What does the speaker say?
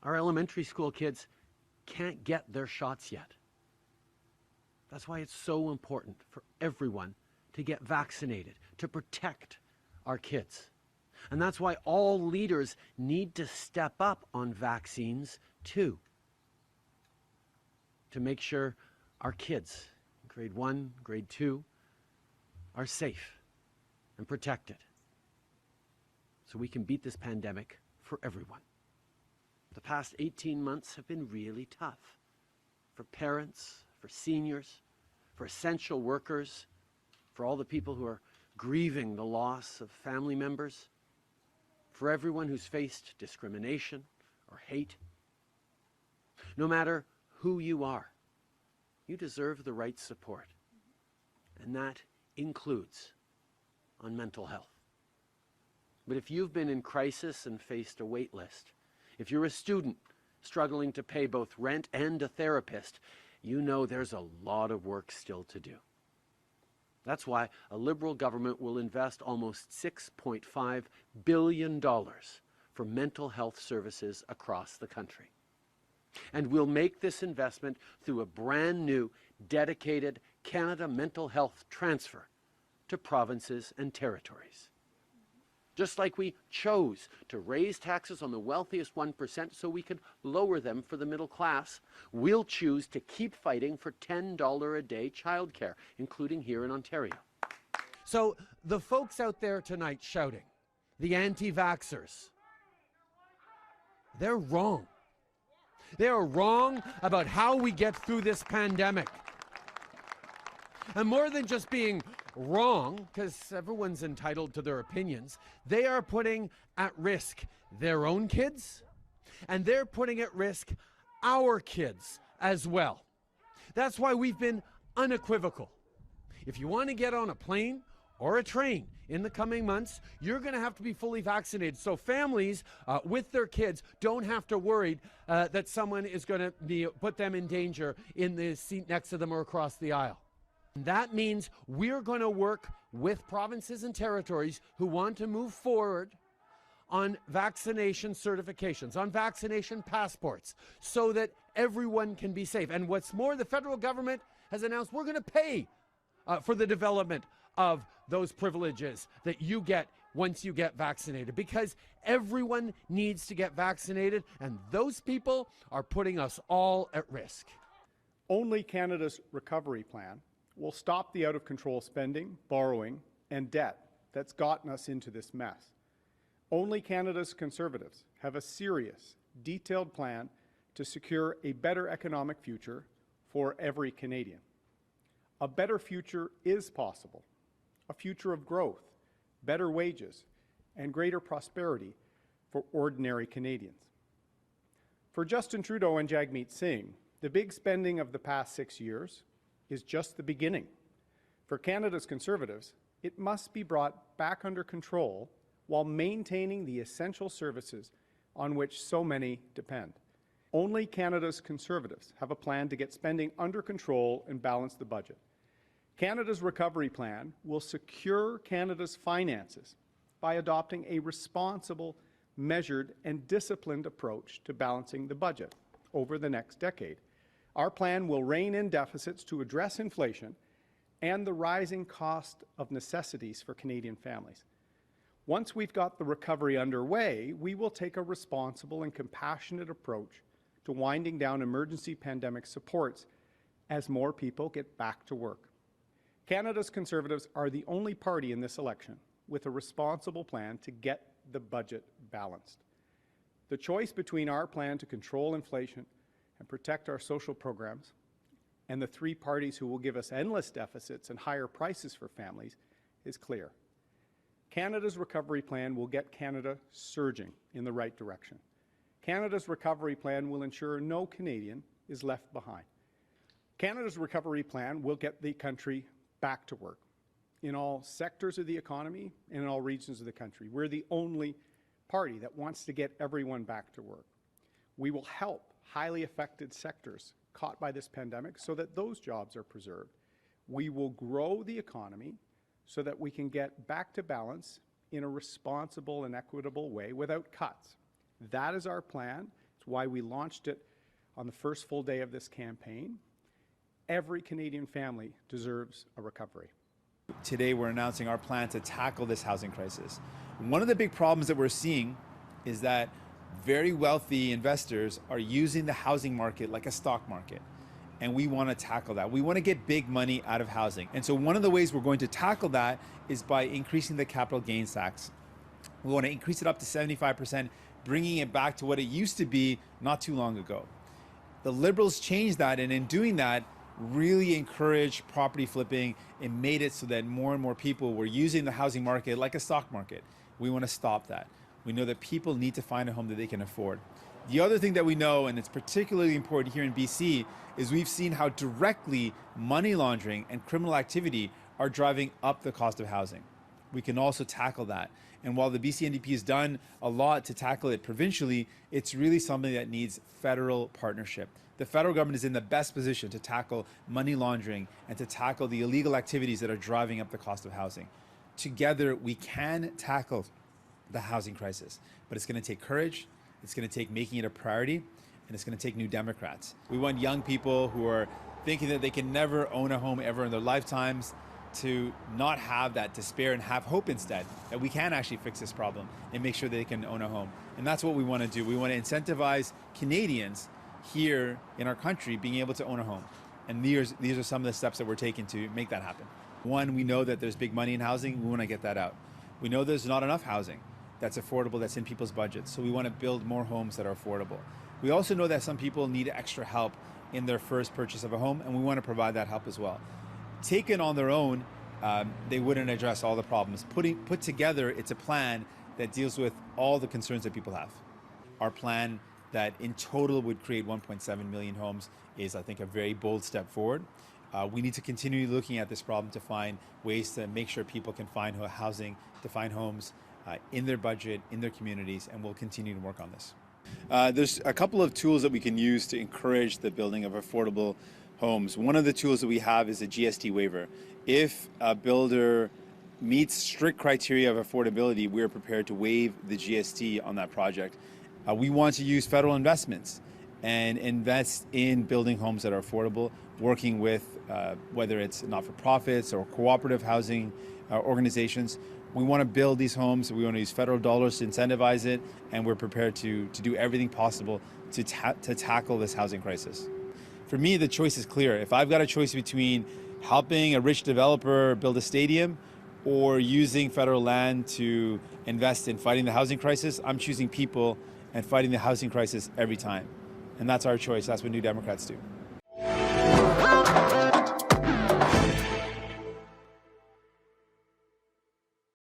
Our elementary school kids can't get their shots yet. That's why it's so important for everyone to get vaccinated, to protect our kids. And that's why all leaders need to step up on vaccines too, to make sure our kids, grade 1, grade 2, are safe and protected, so we can beat this pandemic for everyone. The past 18 months have been really tough for parents, for seniors, for essential workers, for all the people who are grieving the loss of family members, for everyone who's faced discrimination or hate. No matter who you are, you deserve the right support, and that includes on mental health. But if you've been in crisis and faced a wait list, if you're a student struggling to pay both rent and a therapist, you know there's a lot of work still to do. That's why a Liberal government will invest almost $6.5 billion for mental health services across the country. And we'll make this investment through a brand new, dedicated Canada Mental Health Transfer to provinces and territories. Just like we chose to raise taxes on the wealthiest 1% so we could lower them for the middle class, we'll choose to keep fighting for $10 a day childcare, including here in Ontario. So the folks out there tonight shouting, the anti-vaxxers, they're wrong. They are wrong about how we get through this pandemic. And more than just being wrong, because everyone's entitled to their opinions, they are putting at risk their own kids, and they're putting at risk our kids as well. That's why we've been unequivocal. If you want to get on a plane or a train in the coming months, you're going to have to be fully vaccinated. So families with their kids don't have to worry that someone is going to put them in danger in the seat next to them or across the aisle. That means we're going to work with provinces and territories who want to move forward on vaccination certifications, on vaccination passports, so that everyone can be safe. And what's more, the federal government has announced we're going to pay for the development of those privileges that you get once you get vaccinated, because everyone needs to get vaccinated, and those people are putting us all at risk. Only Canada's recovery plan will stop the out-of-control spending, borrowing, and debt that's gotten us into this mess. Only Canada's Conservatives have a serious, detailed plan to secure a better economic future for every Canadian. A better future is possible, a future of growth, better wages, and greater prosperity for ordinary Canadians. For Justin Trudeau and Jagmeet Singh, the big spending of the past 6 years is just the beginning. For Canada's Conservatives, it must be brought back under control while maintaining the essential services on which so many depend. Only Canada's Conservatives have a plan to get spending under control and balance the budget. Canada's recovery plan will secure Canada's finances by adopting a responsible, measured, and disciplined approach to balancing the budget over the next decade. Our plan will rein in deficits to address inflation and the rising cost of necessities for Canadian families. Once we've got the recovery underway, we will take a responsible and compassionate approach to winding down emergency pandemic supports as more people get back to work. Canada's Conservatives are the only party in this election with a responsible plan to get the budget balanced. The choice between our plan to control inflation and protect our social programs and the three parties who will give us endless deficits and higher prices for families is clear. Canada's recovery plan will get Canada surging in the right direction. Canada's recovery plan will ensure no Canadian is left behind. Canada's recovery plan will get the country back to work in all sectors of the economy and in all regions of the country. We're the only party that wants to get everyone back to work. We will help highly affected sectors caught by this pandemic so that those jobs are preserved. We will grow the economy so that we can get back to balance in a responsible and equitable way without cuts. That is our plan. It's It's why we launched it on the first full day of this campaign. Every Canadian family deserves a recovery. Today we're announcing our plan to tackle this housing crisis. One of the big problems that we're seeing is that very wealthy investors are using the housing market like a stock market. And we want to tackle that. We want to get big money out of housing. And so one of the ways we're going to tackle that is by increasing the capital gains tax. We want to increase it up to 75%, bringing it back to what it used to be not too long ago. The Liberals changed that, and in doing that, really encouraged property flipping and made it so that more and more people were using the housing market like a stock market. We want to stop that. We know that people need to find a home that they can afford. The other thing that we know, and it's particularly important here in BC, is we've seen how directly money laundering and criminal activity are driving up the cost of housing. We can also tackle that. And while the BC NDP has done a lot to tackle it provincially, it's really something that needs federal partnership. The federal government is in the best position to tackle money laundering and to tackle the illegal activities that are driving up the cost of housing. Together, we can tackle the housing crisis, but it's going to take courage, it's going to take making it a priority, and it's going to take New Democrats. We want young people who are thinking that they can never own a home ever in their lifetimes to not have that despair and have hope instead, that we can actually fix this problem and make sure that they can own a home. And that's what we want to do. We want to incentivize Canadians here in our country being able to own a home. And these are some of the steps that we're taking to make that happen. One, we know that there's big money in housing. We want to get that out. We know there's not enough housing that's affordable, that's in people's budgets. So we want to build more homes that are affordable. We also know that some people need extra help in their first purchase of a home, and we want to provide that help as well. Taken on their own, they wouldn't address all the problems. Put together, it's a plan that deals with all the concerns that people have. Our plan that in total would create 1.7 million homes is, I think, a very bold step forward. We need to continue looking at this problem to find ways to make sure people can find housing, to find homes in their budget, in their communities, and we'll continue to work on this. There's a couple of tools that we can use to encourage the building of affordable homes. One of the tools that we have is a GST waiver. If a builder meets strict criteria of affordability, we're prepared to waive the GST on that project. We want to use federal investments and invest in building homes that are affordable, working with whether it's not-for-profits or cooperative housing organizations. We want to build these homes, we want to use federal dollars to incentivize it, and we're prepared to do everything possible to tackle this housing crisis. For me, the choice is clear. If I've got a choice between helping a rich developer build a stadium or using federal land to invest in fighting the housing crisis, I'm choosing people and fighting the housing crisis every time. And that's our choice. That's what New Democrats do.